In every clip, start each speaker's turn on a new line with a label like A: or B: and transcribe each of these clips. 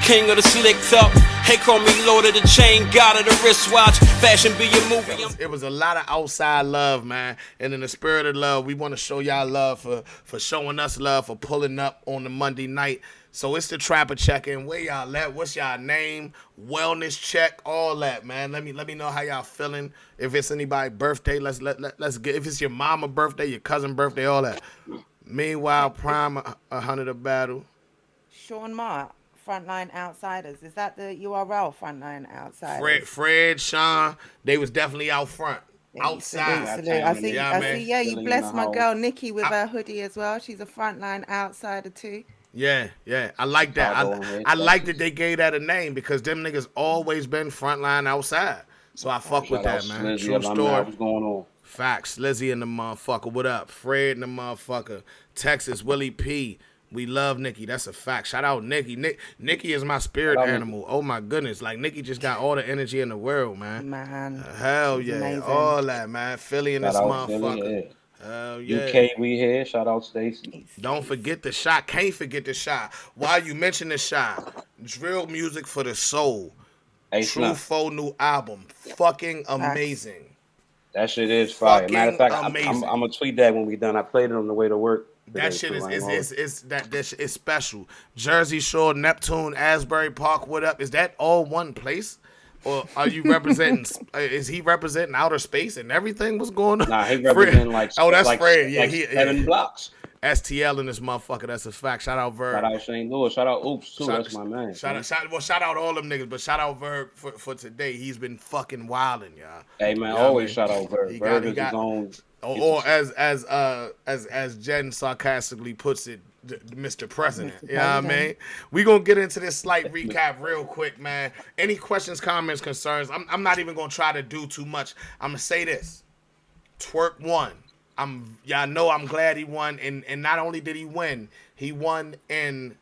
A: King of the slick up. Hey, call me Lord of the Chain, God of the wristwatch. Fashion be your movie.
B: It was a lot of outside love, man. And in the spirit of love, we want to show y'all love for showing us love, for pulling up on the Monday night. So it's the Trapper check-in. Where y'all at? What's y'all name? Wellness check, all that, man. Let me know how y'all feeling. If it's anybody's birthday, let's get. If it's your mama birthday, your cousin birthday, all that. Meanwhile, Prime 100 of battle.
C: Sean Mark. Frontline Outsiders. Is that the URL, Frontline Outsiders?
B: Fred, Sean, they was definitely out front. Outside.
C: Salute. I see, yeah, you blessed my girl Nikki with her hoodie as well. She's a Frontline Outsider too.
B: Yeah. I like that. I like that they gave that a name because them niggas always been Frontline Outside. So I fuck with that, man. True story.
D: What's going on?
B: Facts. Lizzie and the motherfucker. What up? Fred and the motherfucker. Texas, Willie P. We love Nikki. That's a fact. Shout out Nikki. Nikki is my spirit animal. Oh my goodness. Like Nikki just got all the energy in the world, man. Hell yeah. Amazing. All that, man. Philly and this motherfucker. Philly, yeah. Hell yeah.
D: UK, we here. Shout out Stacy.
B: Don't forget the shot. Can't forget the shot. While you mention the shot, drill music for the soul. True Foe new album. Fucking amazing.
D: That shit is fire. Matter of fact, I'm gonna tweet that when we done. I played it on the way to work.
B: That shit is special. Jersey Shore, Neptune, Asbury Park. What up? Is that all one place, or are you representing? Is he representing outer space and everything? What's going on?
D: Nah, he representing like
B: that's
D: like,
B: Fred. Yeah,
D: like 7 blocks.
B: STL in this motherfucker. That's a fact. Shout out Verb.
D: Shout out Shane Lewis. Shout out Oops too. That's my man.
B: Shout out all them niggas, but shout out Verb for today. He's been fucking wilding, y'all.
D: Hey man, always shout out Verb. Verb is his own.
B: Or as Jen sarcastically puts it, Mr. President. You know what I mean? We gonna get into this slight recap real quick, man. Any questions, comments, concerns? I'm not even gonna try to do too much. I'm gonna say this. Twork won. Y'all know I'm glad he won, and not only did he win, he won in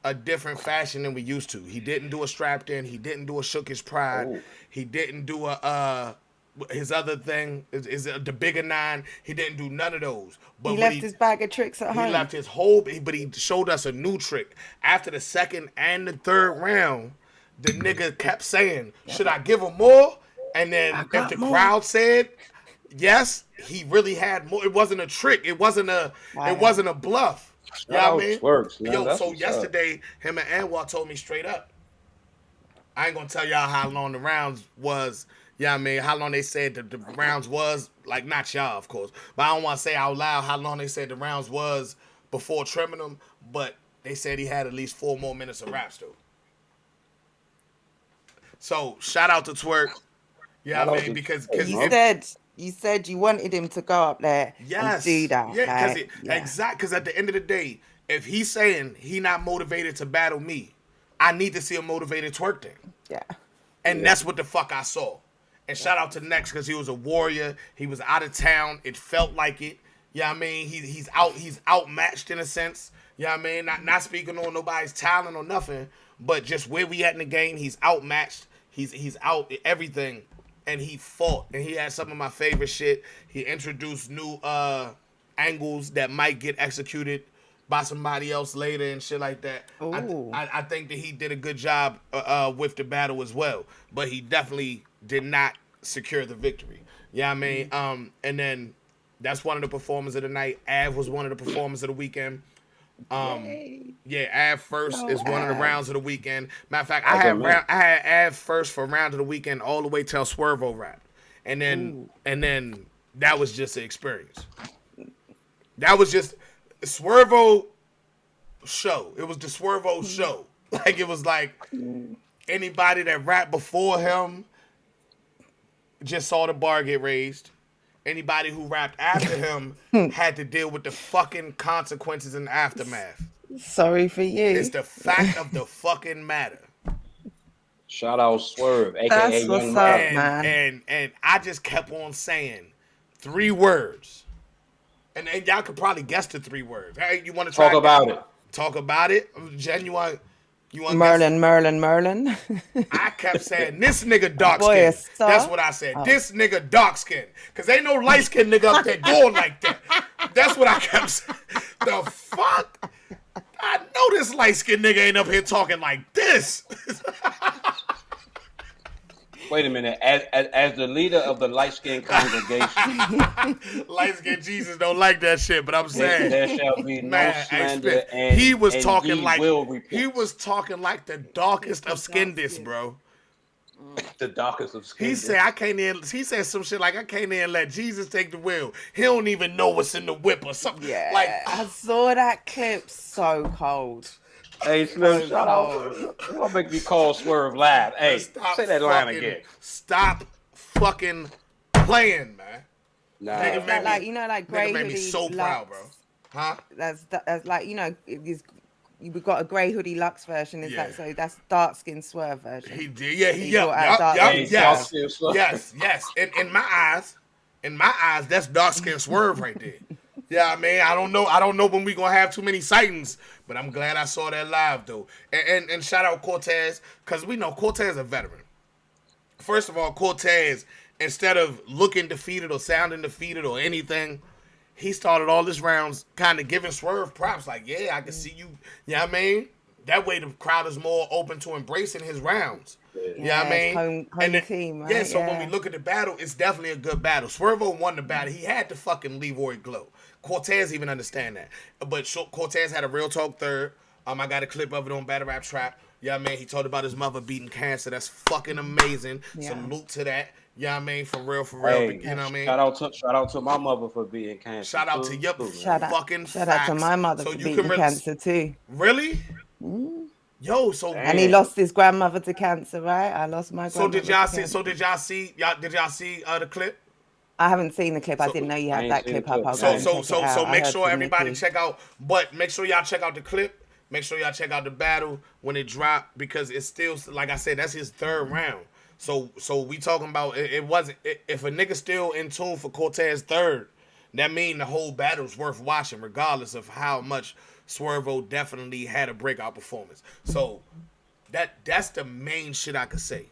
B: a different fashion than we used to. He didn't do a strapped in. He didn't do a shook his pride. Oh. He didn't do a his other thing is the bigger 9. He didn't do none of those. But
C: he left his bag of tricks at home.
B: He left his whole, but he showed us a new trick. After the second and the third round, the nigga kept saying, "Should I give him more?" And then if the crowd said yes, he really had more. It wasn't a trick. It wasn't a bluff. You know what I mean?
D: Works, man.
B: Yo, so yesterday, him and Anwar told me straight up. I ain't gonna tell y'all how long the rounds was. Yeah, you know I mean, how long they said the rounds was, like, not y'all, of course. But I don't want to say out loud how long they said the rounds was before trimming them. But they said he had at least 4 more minutes of raps, though. So, shout out to Twork. Yeah, you know I mean, because
C: you said you wanted him to go up there and do that.
B: Yeah, exactly. Because at the end of the day, if he's saying he not motivated to battle me, I need to see a motivated Twork thing.
C: Yeah.
B: And that's what the fuck I saw. And shout out to Next because he was a warrior. He was out of town. It felt like it. Yeah, you know I mean, he's outmatched in a sense. Yeah, you know I mean, not speaking on nobody's talent or nothing, but just where we at in the game, he's outmatched. He's out everything, and he fought. And he had some of my favorite shit. He introduced new angles that might get executed by somebody else later and shit like that. I think that he did a good job with the battle as well, but he definitely did not secure the victory. Yeah, you know what I mean, and then that's one of the performers of the night. Av was one of the performers of the weekend. Av first is one of the rounds of the weekend. Matter of fact, I had Av first for round of the weekend all the way till Swervo rap, and then that was just an experience. That was just Swervo show. It was the Swervo show. Like, it was like anybody that rapped before him just saw the bar get raised. Anybody who rapped after him had to deal with the fucking consequences and aftermath.
C: Sorry for you.
B: It's the fact of the fucking matter.
D: Shout out Swerve, aka
C: That's what's
D: Young
C: up,
D: Man.
B: And I just kept on saying 3 words. And y'all could probably guess the 3 words. Hey, you want to
D: talk about it?
B: Talk about it. Jen, you want
C: Merlin.
B: I kept saying, this nigga dark skin. That's what I said. This nigga dark skin. Because ain't no light skin nigga up there going like that. That's what I kept saying. The fuck? I know this light-skinned nigga ain't up here talking like this.
D: Wait a minute. As the leader of the light-skinned congregation,
B: light-skinned Jesus don't like that shit, but I'm saying
D: there shall be no slander, and
B: he was talking like the darkest of skin-dis, bro.
D: The darkest of skin.
B: He said he said some shit like, I can't even let Jesus take the wheel. He don't even know what's in the whip or something.
C: Yeah,
B: like
C: I saw that clip. So cold.
D: Hey, Slim, shout out. Don't make me call Swerve live. Hey, say that line again.
B: Stop fucking playing, man.
D: Nah.
C: It's like you know, like Grey Hoodie.
B: Made me so proud, bro. Huh?
C: That's like, you know, we've got a Grey Hoodie Lux version. That so? That's dark skin Swerve version.
B: He did, yes. In my eyes, that's dark skin Swerve right there. Yeah, I mean, I don't know when we gonna have too many sightings, but I'm glad I saw that live though. And shout out Cortez, because we know Cortez is a veteran. First of all, Cortez, instead of looking defeated or sounding defeated or anything, he started all his rounds kind of giving Swerve props, like, yeah, I can see you. You know what I mean? That way the crowd is more open to embracing his rounds. You know what I mean?
C: Home team, right?
B: Yeah, so when we look at the battle, it's definitely a good battle. Swervo won the battle. He had to fucking Leroy glow. Cortez even understand that. But Cortez had a real talk third. I got a clip of it on Battle Rap Trap. Yeah, man, he talked about his mother beating cancer. That's fucking amazing. Yeah. Salute to that. Yeah, I mean, for real.
D: Hey,
B: you know what I mean?
D: Shout out to my mother for beating cancer.
B: Shout out to your fucking
C: Shout out to my mother for beating cancer too.
B: Really? Yo, so
C: and he lost his grandmother to cancer, right? I lost my grandmother.
B: Did y'all see the clip?
C: I haven't seen the clip. I didn't know you had that clip up.
B: So make sure everybody check out. But make sure y'all check out the clip. Make sure y'all check out the battle when it dropped, because it's still, like I said, that's his third round. So we talking about it wasn't, if a nigga still in tune for Cortez third, that mean the whole battle's worth watching, regardless of how much Swervo definitely had a breakout performance. So that's the main shit I could say.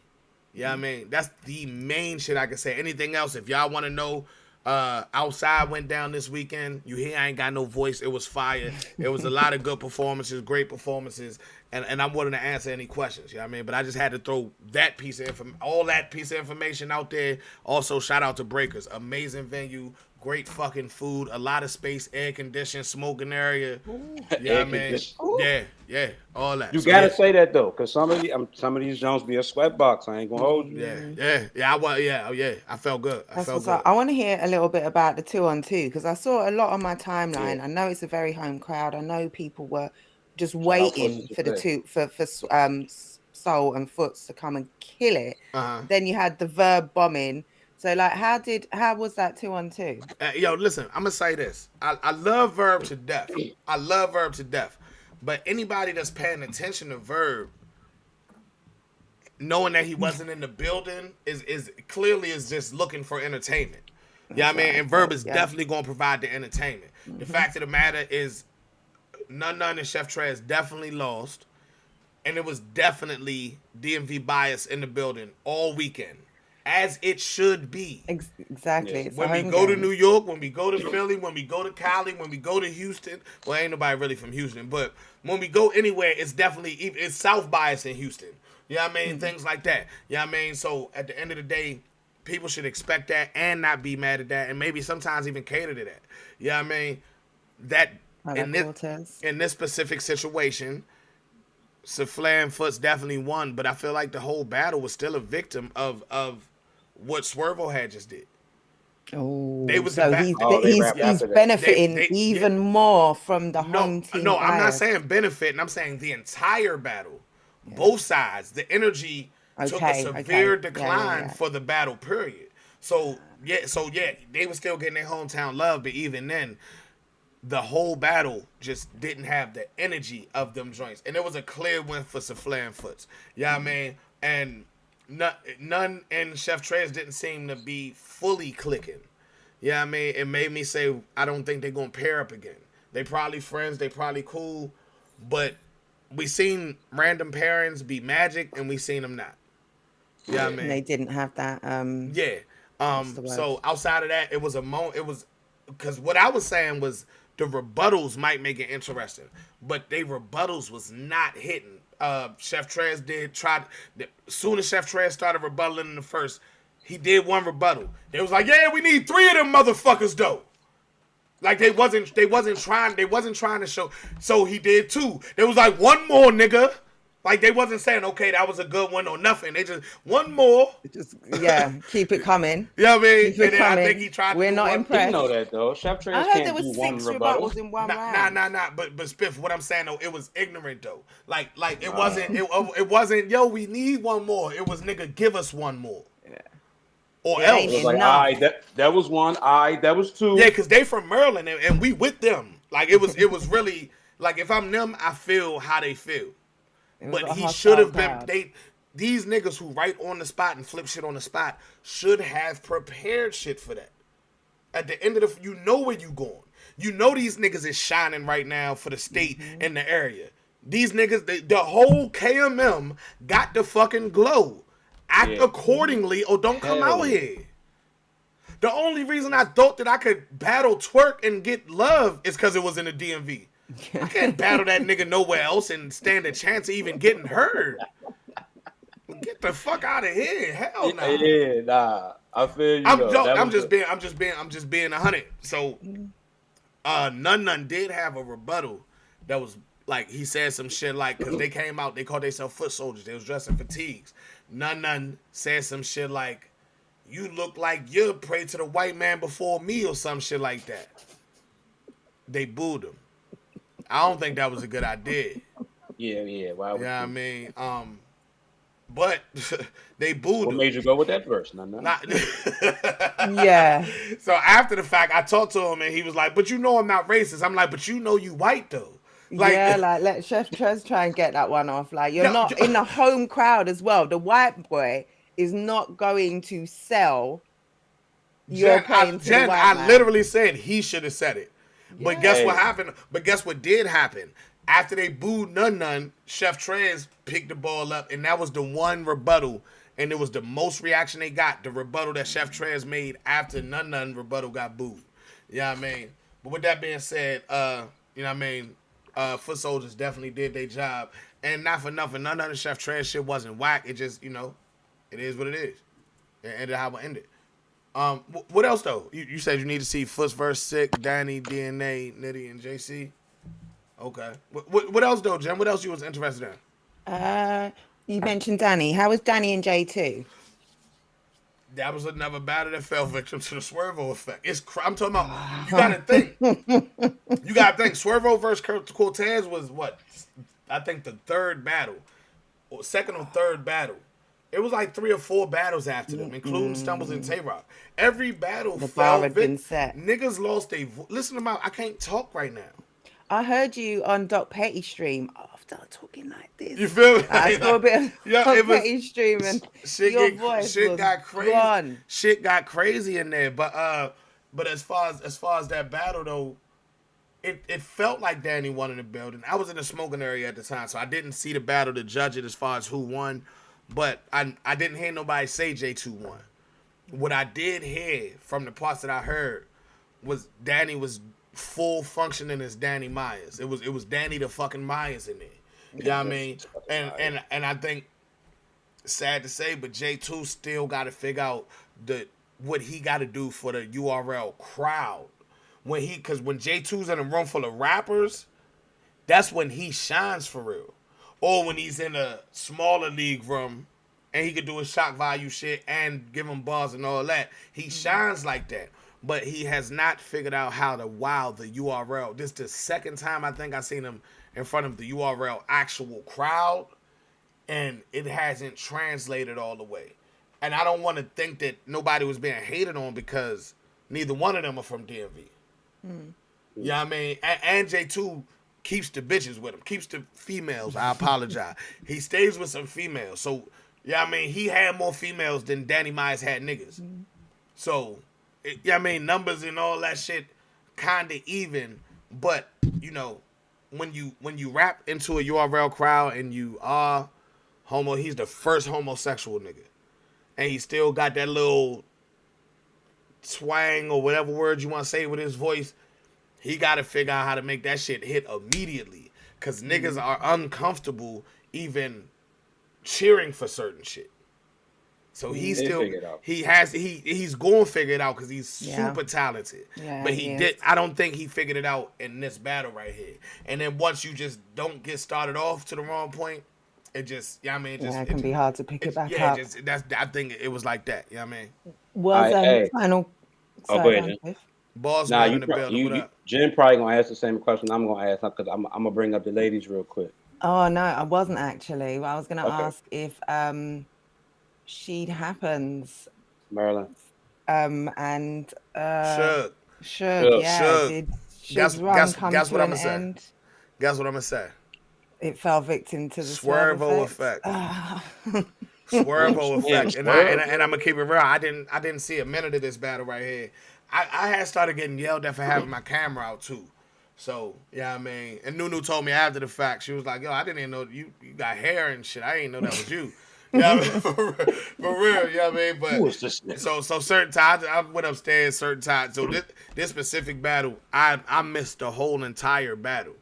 B: Yeah, I mean, that's the main shit I could say. Anything else, if y'all want to know, Outside went down this weekend. You hear I ain't got no voice. It was fire. It was a lot of good performances, great performances, and I'm willing to answer any questions. You know what I mean? But I just had to throw that piece of all that piece of information out there. Also, shout out to Breakers. Amazing venue. Great fucking food, a lot of space, air conditioned, smoking area. Yeah, I mean, yeah, all that.
D: You gotta say that though, cause some of these Jones be a sweatbox. I ain't gonna hold you.
B: Yeah. I felt good.
C: I want to hear a little bit about the 2-on-2 because I saw a lot on my timeline. Yeah. I know it's a very home crowd. I know people were just waiting for Soul and Foots to come and kill it. Then you had the Verb bombing. So, like, how was that 2-on-2?
B: Yo, listen, I'm gonna say this. I love Verb to death. But anybody that's paying attention to Verb, knowing that he wasn't in the building, is clearly just looking for entertainment. Yeah, I mean, and Verb is definitely gonna provide the entertainment. Mm-hmm. The fact of the matter is, None and Chef Trez definitely lost, and it was definitely DMV bias in the building all weekend. As it should be.
C: Exactly.
B: Yes. When we go to New York, when we go to Philly, when we go to Cali, when we go to Houston, well, ain't nobody really from Houston, but when we go anywhere, it's South bias in Houston. You know what I mean? Mm-hmm. Things like that. You know what I mean? So at the end of the day, people should expect that and not be mad at that, and maybe sometimes even cater to that. You know what I mean? That in this specific situation, Soufflé and Foots definitely won, but I feel like the whole battle was still a victim of what Swervo had just did.
C: Oh, so he's benefiting even more from the home team.
B: No, I'm not saying benefiting. I'm saying the entire battle, both sides, the energy took a severe decline for the battle period. So they were still getting their hometown love, but even then, the whole battle just didn't have the energy of them joints. And it was a clear win for Soufflé and Foots. Yeah, I mean, and none and Chef Trez didn't seem to be fully clicking. Yeah, I mean, it made me say, I don't think they're going to pair up again. They probably friends, they probably cool, but we seen random pairings be magic, and we seen them not. Yeah, I mean,
C: they didn't have that.
B: So outside of that, it was because what I was saying was, the rebuttals might make it interesting, but they rebuttals was not hitting. Chef Trez soon as Chef Trez started rebuttaling in the first, he did one rebuttal. They was like, yeah, we need 3 of them motherfuckers though. Like they wasn't trying to show. So he did 2. They was like, one more, nigga. Like they wasn't saying, okay, that was a good one or nothing. They just one more.
C: Just keep it coming.
B: Yeah, I mean,
C: Keep it coming.
B: I think he tried.
C: We're not impressed.
D: You know that though. Chef Trez
C: I heard
D: can't
C: there was
D: do
C: 6
D: one rebuttal.
C: rebuttals in one round.
B: Nah. But Spiff, what I'm saying though, it was ignorant though. Like it wasn't. It wasn't. Yo, we need one more. It was nigga, give us one more. Yeah. Or else.
C: It
D: It was like, that was one. That was 2.
B: Yeah, because they from Maryland and we with them. Like it was really like if I'm them, I feel how they feel. But he should have been. These niggas who write on the spot and flip shit on the spot should have prepared shit for that. At the end of you know where you going. You know these niggas is shining right now for the state and the area. These niggas, the whole KMM got the fucking glow. Act accordingly or don't come out here. The only reason I thought that I could battle Twork and get love is because it was in the DMV. I can't battle that nigga nowhere else and stand a chance of even getting heard. Get the fuck out of here! Hell no.
D: Yeah, nah. I feel you.
B: I'm just being 100. So, None did have a rebuttal that was like he said some shit like because they came out, they called themselves foot soldiers. They was dressed in fatigues. None said some shit like, "You look like you prayed to the white man before me" or some shit like that. They booed him. I don't think that was a good idea.
D: Yeah. Why would
B: I mean? But they booed him.
D: What made you go with that verse? None.
C: Yeah.
B: So after the fact, I talked to him and he was like, "But you know I'm not racist." I'm like, "But you know you white though." Like,
C: let Chef Trez try and get that one off. Like you're not in the home crowd as well. The white boy is not going to sell your pain to the white man.
B: I literally said he should have said it. But guess what happened? But guess what did happen? After they booed None, Chef Trez picked the ball up, and that was the one rebuttal, and it was the most reaction they got. The rebuttal that Chef Trez made after None rebuttal got booed. You know what I mean? But with that being said, you know what I mean? Foot soldiers definitely did their job, and not for nothing. None of the Chef Trez shit wasn't whack. It just, it is what it is. It ended how it ended. What else though? You said you need to see Foot's verse 6, Danny, DNA, Nitty, and JC. Okay. What else though, Jim? What else you was interested in?
C: You mentioned Danny. How was Danny and J2?
B: That was another battle that fell victim to the Swervo effect. I'm talking about. You gotta think. Swervo versus Cortez was what? I think the third battle, or second or third battle. It was like 3 or 4 battles after them, including Stumbles and Tay-Rock. Every battle fell victim. Niggas lost their voice. Listen to I can't talk right now.
C: I heard you on Doc Petty stream. Oh, I've started talking like this.
B: You feel me?
C: I saw a bit of Doc Petty stream and your voice got
B: crazy.
C: Gone.
B: Shit got crazy in there. But as far as that battle though, it felt like Danny won in the building. I was in the smoking area at the time, so I didn't see the battle to judge it as far as who won. But I didn't hear nobody say J2 won. What I did hear from the parts that I heard was Danny was full functioning as Danny Myers. It was Danny the fucking Myers in there. You know what I mean? And I think, sad to say, but J2 still got to figure out what he got to do for the URL crowd. Because when J2's in a room full of rappers, that's when he shines for real. Or when he's in a smaller league room and he could do his shock value shit and give him bars and all that. He shines like that. But he has not figured out how to wow the URL. This is the second time I think I've seen him in front of the URL actual crowd. And it hasn't translated all the way. And I don't want to think that nobody was being hated on because neither one of them are from DMV. You know what I mean? And J2 keeps the bitches with him, keeps the females. I apologize. He stays with some females. So, yeah, I mean, he had more females than Danny Myers had niggas. So, yeah, I mean, numbers and all that shit kind of even. But, when you rap into a URL crowd and you are homo, he's the first homosexual nigga. And he still got that little twang or whatever word you want to say with his voice. He got to figure out how to make that shit hit immediately. Because niggas are uncomfortable even cheering for certain shit. So he's going to figure it out because he's super talented.
C: Yeah,
B: but he did. I don't think he figured it out in this battle right here. And then once you just don't get started off to the wrong point, it just,
C: it can be hard to pick it back up.
B: I think it was like that. You know what I mean?
C: Was final.
D: Go ahead, Jen.
B: Boss man in the building.
D: Jen probably gonna ask the same question I'm gonna ask because I'm gonna bring up the ladies real quick.
C: Oh no, I wasn't actually. I was gonna ask if She'd Happens,
D: Marilyn,
C: and
B: Should.
C: Did
B: guess
C: what I'm
B: gonna say. Guess what I'm gonna say.
C: It fell victim to the
B: Swervo effect. Swervo effect. And I'm gonna keep it real. I didn't see a minute of this battle right here. I had started getting yelled at for having my camera out too. So, yeah, I mean, and Nunu told me after the fact, she was like, yo, I didn't even know you got hair and shit. I didn't know that was you. Yeah, you know I mean? For real, you know what I mean? But
D: who is this nigga?
B: So certain times I went upstairs certain times. So this specific battle, I missed the whole entire battle.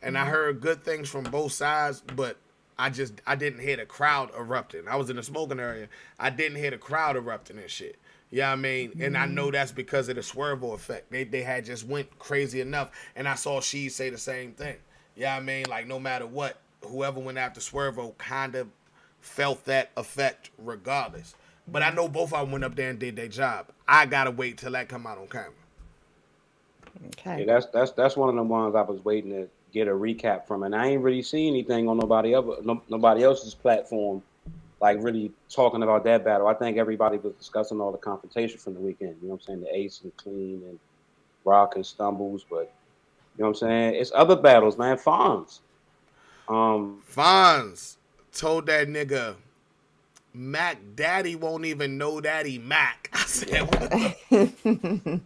B: And I heard good things from both sides, but I didn't hear the crowd erupting. I was in the smoking area. I didn't hear the crowd erupting and shit. Yeah, I mean, and I know that's because of the Swervo effect. They had just went crazy enough, and I saw she say the same thing. Yeah, I mean, like no matter what, whoever went after Swervo kind of felt that effect regardless. But I know both of them went up there and did their job. I gotta wait till that come out on camera.
C: Okay.
D: Yeah, that's one of the ones I was waiting to get a recap from, and I ain't really seen anything on nobody else's platform. Like really talking about that battle. I think everybody was discussing all the confrontation from the weekend. You know what I'm saying? The Ace and Clean and Rock and Stumbles. But you know what I'm saying? It's other battles, man. Fonz.
B: Fonz told that nigga, Mac Daddy won't even know Daddy Mac. I said, what the?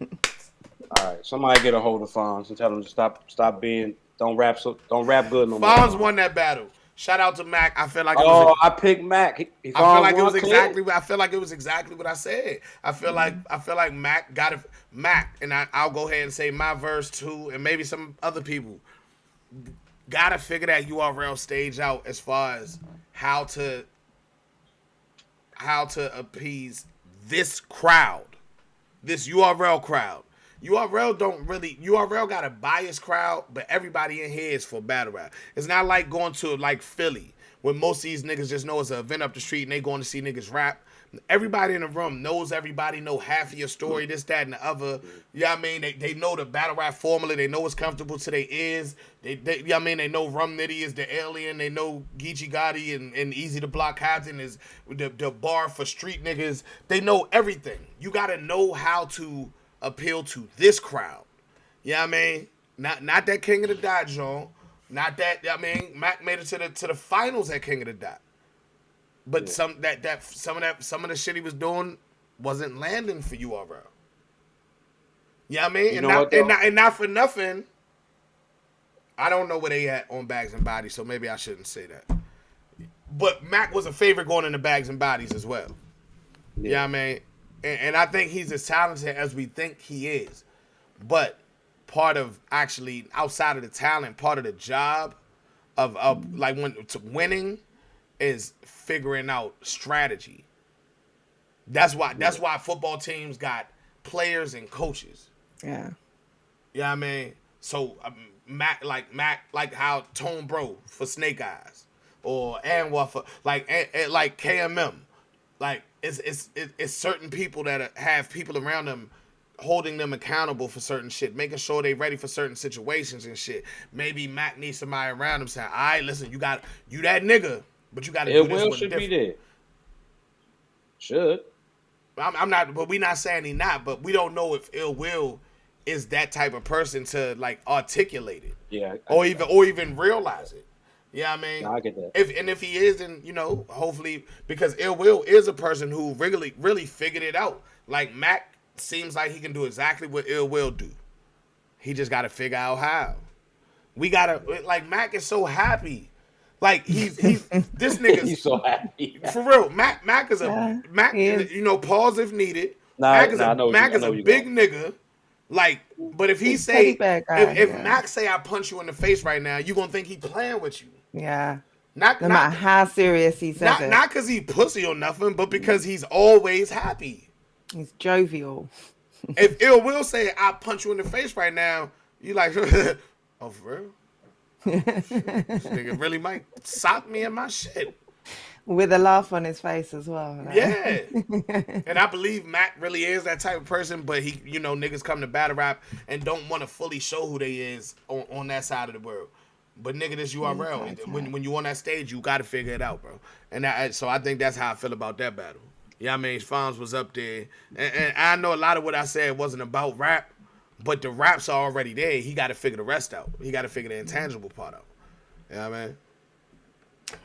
D: All right. Somebody get a hold of Fonz and tell him to stop being, don't rap good no more.
B: Fonz won that battle. Shout out to Mac. I feel like
D: I picked Mac. I feel like it was
B: exactly what I said. I feel like Mac got it. Mac, and I'll go ahead and say MyVerse too, and maybe some other people gotta figure that URL stage out as far as how to appease this crowd, this URL crowd. URL got a biased crowd, but everybody in here is for battle rap. It's not like going to like Philly, where most of these niggas just know it's an event up the street and they going to see niggas rap. Everybody in the room knows everybody, know half of your story, this, that, and the other. You know what I mean? They know the battle rap formula. They know what's comfortable to their ears. You know what I mean? They know Rum Nitty is the alien. They know Geechee Gotti and Easy to Block Captain is the bar for street niggas. They know everything. You got to know how to appeal to this crowd. You know what I mean? Not that King of the Dot, John. Not that, I mean, Mac made it to the finals at King of the Dot. But some of the shit he was doing wasn't landing for URL. You know what I mean? And not for nothing. I don't know where they at on Bags and Bodies, so maybe I shouldn't say that. But Mac was a favorite going into Bags and Bodies as well. Yeah. You know what I mean? And I think he's as talented as we think he is. But part of actually, outside of the talent, part of the job of like winning is figuring out strategy. That's why football teams got players and coaches.
C: Yeah.
B: You know what I mean? So Mac, like how Tone Bro for Snake Eyes, or Anwar for like KMM, like it's certain people that have people around them holding them accountable for certain shit, making sure they ready for certain situations and shit. Maybe Mac needs somebody around him saying, all right, listen, you that nigga, but you got to do this with
D: should
B: different.
D: Be there. Should.
B: I'm not, but we not saying he not, but we don't know if Ill Will is that type of person to like articulate it.
D: Yeah.
B: Or even realize it. Yeah, I mean,
D: no, I get that.
B: If he is, then hopefully, because Ill Will is a person who really figured it out. Like Mac seems like he can do exactly what Ill Will do. He just got to figure out how. We gotta Mac is so happy. Like he's this nigga.
D: He's so happy
B: for real. Mac is a Mac. Pause if needed. Mac is a big nigga. Like, but if he
C: He's
B: say,
C: teddy bear guy,
B: if
C: yeah.
B: Max say I punch you in the face right now, you gonna think he playing with you.
C: Yeah.
B: Not
C: No matter how serious he says it.
B: Not because he pussy or nothing, but because he's always happy.
C: He's jovial.
B: If Ill Will say I punch you in the face right now, you like, oh for real? This nigga really might sock me in my shit.
C: With a laugh on his face as well. Like.
B: Yeah. And I believe Mac really is that type of person, but he, you know, niggas come to battle rap and don't want to fully show who they is on that side of the world. But nigga, this URL. When you on that stage, you got to figure it out, bro. And so I think that's how I feel about that battle. Yeah, I mean, Fonz was up there. And I know a lot of what I said wasn't about rap, but the raps are already there. He got to figure the rest out. He got to figure the intangible part out. You know what I mean?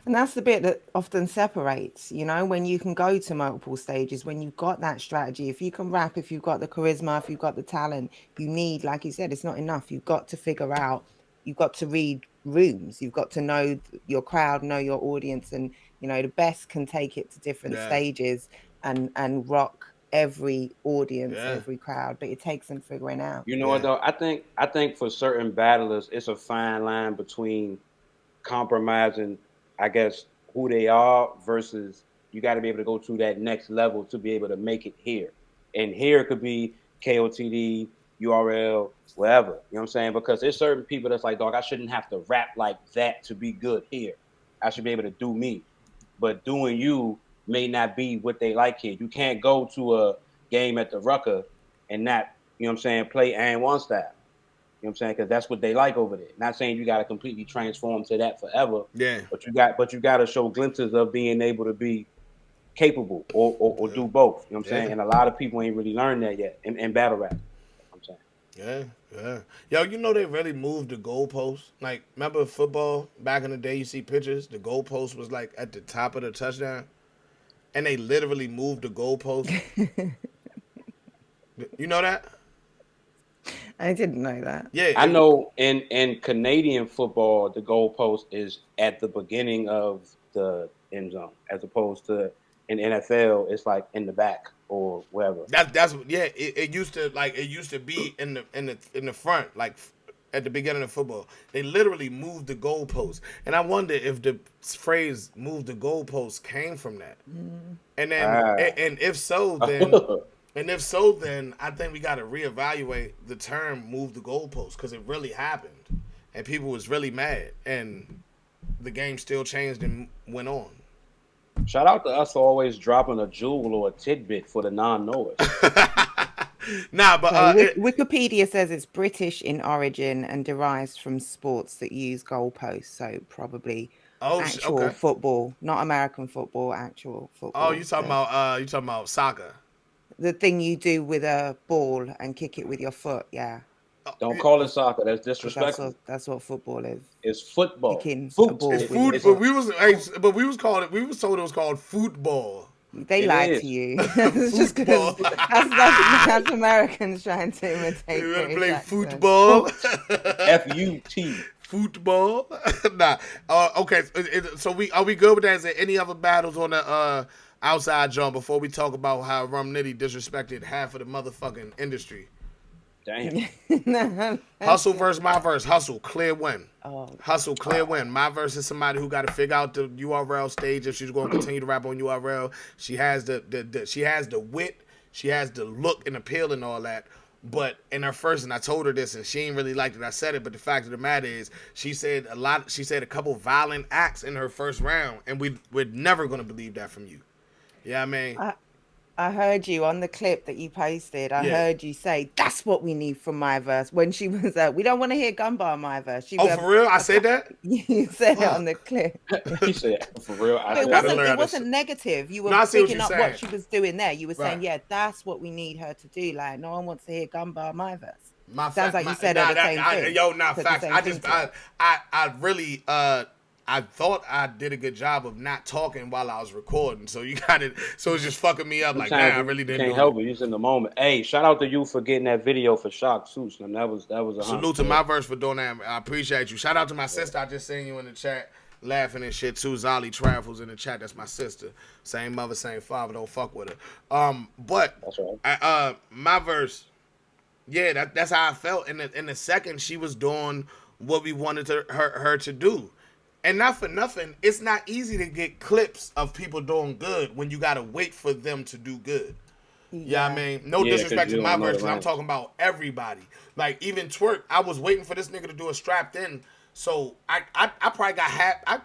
C: And that's the bit that often separates, you know, when you can go to multiple stages, when you've got that strategy, if you can rap, if you've got the charisma, if you've got the talent, you need, like you said, it's not enough. You've got to figure out, you've got to read rooms, you've got to know your crowd, know your audience, and, you know, the best can take it to different stages and rock every audience, every crowd, but it takes some figuring out.
D: You know what though? I think for certain battlers, it's a fine line between compromising, I guess, who they are versus you got to be able to go to that next level to be able to make it here. And here could be KOTD, URL, whatever. You know what I'm saying? Because there's certain people that's like, dog, I shouldn't have to rap like that to be good here. I should be able to do me. But doing you may not be what they like here. You can't go to a game at the Rucker and not, you know what I'm saying, play and one style. You know what I'm saying? Because that's what they like over there. Not saying you got to completely transform to that forever.
B: Yeah.
D: But you got to show glimpses of being able to be capable or do both. You know what I'm saying? And a lot of people ain't really learned that yet in battle rap. You know what I'm saying?
B: Yeah. Yo, you know they really moved the goalpost. Like, remember football back in the day? You see pictures. The goalpost was like at the top of the touchdown, and they literally moved the goalpost. You know that?
C: I didn't know that.
B: Yeah,
D: I know in Canadian football, the goalpost is at the beginning of the end zone, as opposed to in NFL, it's like in the back or wherever.
B: That's yeah. It used to be in the front, like at the beginning of football. They literally moved the goalpost, and I wonder if the phrase "move the goalpost" came from that. And then, and if so, then. And if so, then I think we got to reevaluate the term "move the goalpost" because it really happened, and people was really mad, and the game still changed and went on.
D: Shout out to us for always dropping a jewel or a tidbit for the non-knowers.
B: Nah, but
C: Wikipedia says it's British in origin and derives from sports that use goalposts, so probably actual football, not American football, actual football.
B: Oh, you talking about soccer?
C: The thing you do with a ball and kick it with your foot, yeah.
D: Don't call it soccer. That's disrespectful.
C: That's what football is.
D: It's football.
C: Kicking
B: a ball. It's food, but we was told it was called football.
C: They lied to you. It's just because that's Americans trying to imitate.
B: You want to play football?
D: F-U-T.
B: Football? Nah. Okay. So are we good with that? Is there any other battles on the outside jump before we talk about how Rum Nitty disrespected half of the motherfucking industry?
D: Damn.
B: Hustle versus MyVerse. Hustle, clear win. Hustle, clear win. MyVerse is somebody who got to figure out the URL stage if she's going to continue to rap on URL. She has she has the wit, she has the look and appeal and all that. But in her first, and I told her this, and she ain't really liked it. I said it, but the fact of the matter is, she said a couple violent acts in her first round, and we're never gonna believe that from you. Yeah, I mean,
C: I heard you on the clip that you posted. I heard you say that's what we need from MyVerse when she was we don't want to hear Gunbar MyVerse.
B: For real? I said that?
C: You said it on the clip.
D: He said for real.
C: It wasn't negative. You were picking up what she was doing there. You were saying, yeah, that's what we need her to do. Like, no one wants to hear Gunbar MyVerse. Sounds like you said the same thing.
B: Facts. I really I thought I did a good job of not talking while I was recording, so you got it. So it's just fucking me up. Like, man, I really didn't.
D: Can't help it. You're in the moment. Hey, shout out to you for getting that video for Shock Suits. And that was a
B: salute to MyVerse for doing that. I appreciate you. Shout out to my sister. I just seen you in the chat laughing and shit too. Zolly Travels in the chat. That's my sister. Same mother, same father. Don't fuck with her. But
D: that's right.
B: MyVerse. Yeah, that's how I felt. In the second, she was doing what we wanted her to do. And not for nothing, it's not easy to get clips of people doing good when you gotta wait for them to do good. Yeah, I mean, no disrespect to MyVerse, I'm talking about everybody. Like even Twork, I was waiting for this nigga to do a strapped in, so I probably got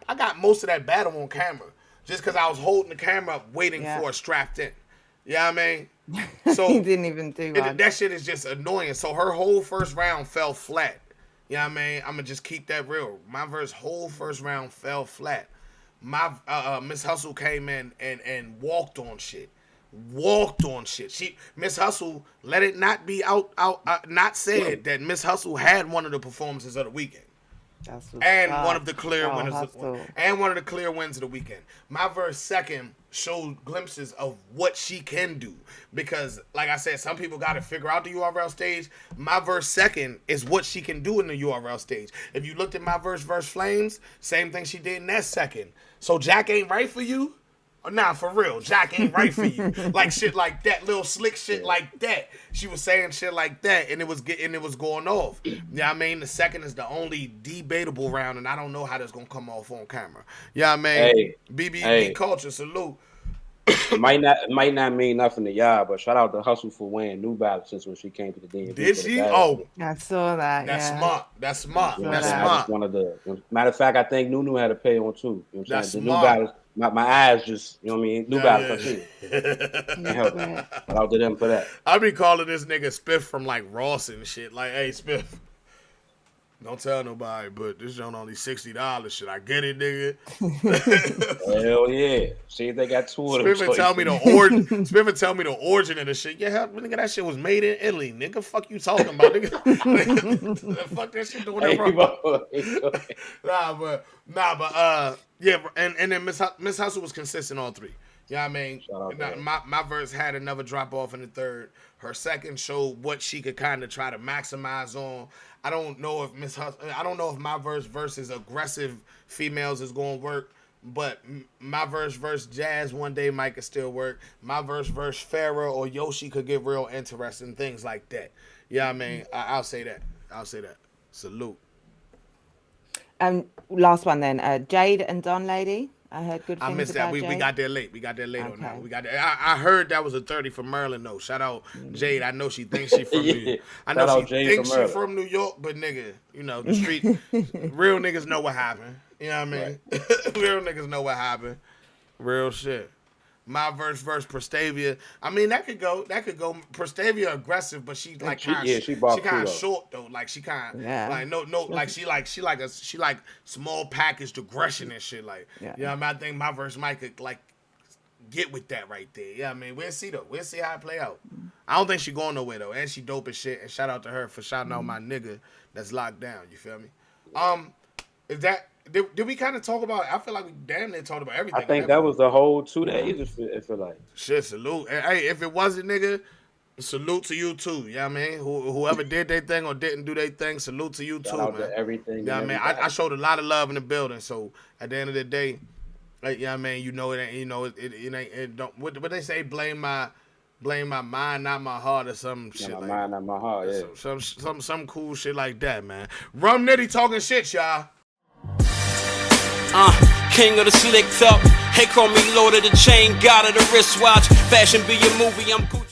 B: I got most of that battle on camera just because I was holding the camera up waiting for a strapped in. Yeah, I mean, so
C: he didn't even do one.
B: That shit is just annoying. So her whole first round fell flat. Yeah, I mean, I'm gonna just keep that real. MyVerse whole first round fell flat. My Miss Hustle came in and walked on shit. Miss Hustle, let it not be not said that Miss Hustle had one of the performances of the weekend. And one of the clear winners of the weekend. MyVerse second showed glimpses of what she can do. Because, like I said, some people got to figure out the URL stage. MyVerse second is what she can do in the URL stage. If you looked at MyVerse versus Flames, same thing she did in that second. So Jack ain't right for you? Nah, for real, Jack ain't right for you. Like shit like that, little slick shit like that. She was saying shit like that, and it was going off. Yeah, I mean, the second is the only debatable round, and I don't know how that's gonna come off on camera. Yeah, I mean, BBB culture, salute.
D: It might not mean nothing to y'all, but shout out to Hustle for wearing New Balance since when she came to the DMV.
B: Did she? Oh,
C: I saw that.
B: That's smart. That's smart.
D: That's smart. One of the matter of fact, I think Nunu had to pay on too. You know what I'm
B: that's
D: saying?
B: Smart.
D: The New Balance. My eyes just, you know what I mean? New Balance, Can't help it. Shout out to them for that.
B: I be calling this nigga Spiff from like Ross and shit. Like, hey, Spiff, don't tell nobody, but this joint only $60. Should I get it, nigga?
D: Hell yeah. See if they got two of them.
B: Spiff tell me the origin of the shit. Yeah, hell, nigga, that shit was made in Italy. Nigga, fuck you talking about, nigga. Fuck that shit doing that wrong. Yeah, and then Miss Hustle was consistent all three. Yeah, I mean, MyVerse had another drop off in the third. Her second showed what she could kind of try to maximize on. I don't know if MyVerse versus aggressive females is going to work, but MyVerse versus Jazz one day might could still work. MyVerse versus Farrah or Yoshi could get real interesting, things like that. Yeah, I mean, I'll say that. Salute.
C: Last one then. Jade and Don Lady. I heard good things
B: I missed that. We got there late. On that. We got there. I heard that was a 30 for Maryland though. Shout out Jade. I know she thinks she from New York. I know she thinks she from New York, but nigga, you know, the street real niggas know what happened. You know what I mean? Right. Real niggas know what happened. Real shit. MyVerse versus Prestavia. I mean, that could go. Prestavia aggressive, but she like kind of short though. Like she kind of like no. Like she like small packaged aggression and shit. Like you know, I think MyVerse might could like get with that right there. Yeah, I mean, we'll see though. We'll see how it play out. I don't think she going nowhere though, and she dope as shit. And shout out to her for shouting out my nigga that's locked down. You feel me? Is that? Did we kind of talk about it? I feel like we damn near talked about everything.
D: I think that was the whole 2 days. It feel like
B: shit. Salute. Hey, if it wasn't, nigga, salute to you too. Yeah, I mean, whoever did their thing or didn't do their thing, salute to you too, man.
D: To everything.
B: Yeah, man. I showed a lot of love in the building. So at the end of the day, like, yeah, I mean, you know it ain't. You know it ain't. It don't. What they say? Blame my mind, not my heart, or some shit.
D: My mind, not my heart. Yeah.
B: Some cool shit like that, man. Rum Nitty talking shit, y'all.
A: King of the slick talk. Hey, call me Lord of the Chain, God of the wristwatch. Fashion be your movie, I'm Gucci.